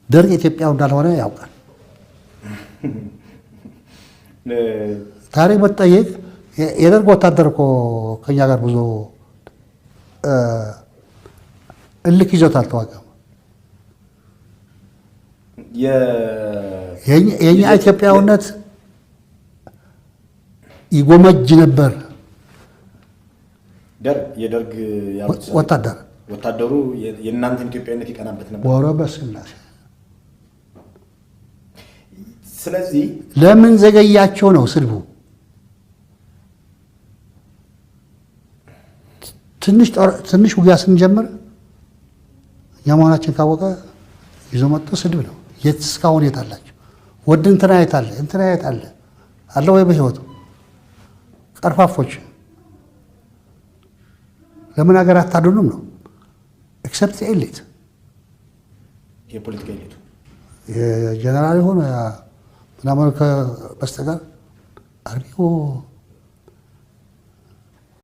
ደርግ ኢትዮጵያው እንዳልሆነ ያውቃል። ታሪክ መጠየቅ የደርግ ወታደር እኮ ከኛ ጋር ብዙ እልክ ይዞት አልተዋጋም። የኛ ኢትዮጵያውነት ይጎመጅ ነበር። የደርግ ወታደሩ የእናንተን ኢትዮጵያዊነት ይቀናበት ነበር። ወሮ በስላሴ ስለዚህ ለምን ዘገያቸው ነው ስድቡ። ትንሽ ውጊያ ስንጀምር እኛ መሆናችን ካወቀ ይዞ መጥቶ ስድብ ነው። የት እስካሁን የት አላቸው? ወድ እንትና የት አለ እንትና የት አለ አለ ወይ በህይወቱ? ቀርፋፎች ለምን ሀገር አታድኑም ነው። ኤክሰፕት ኤሊት የፖለቲካ ኤሊቱ የጀነራል የሆነ ምናምን በስተቀር አርሚው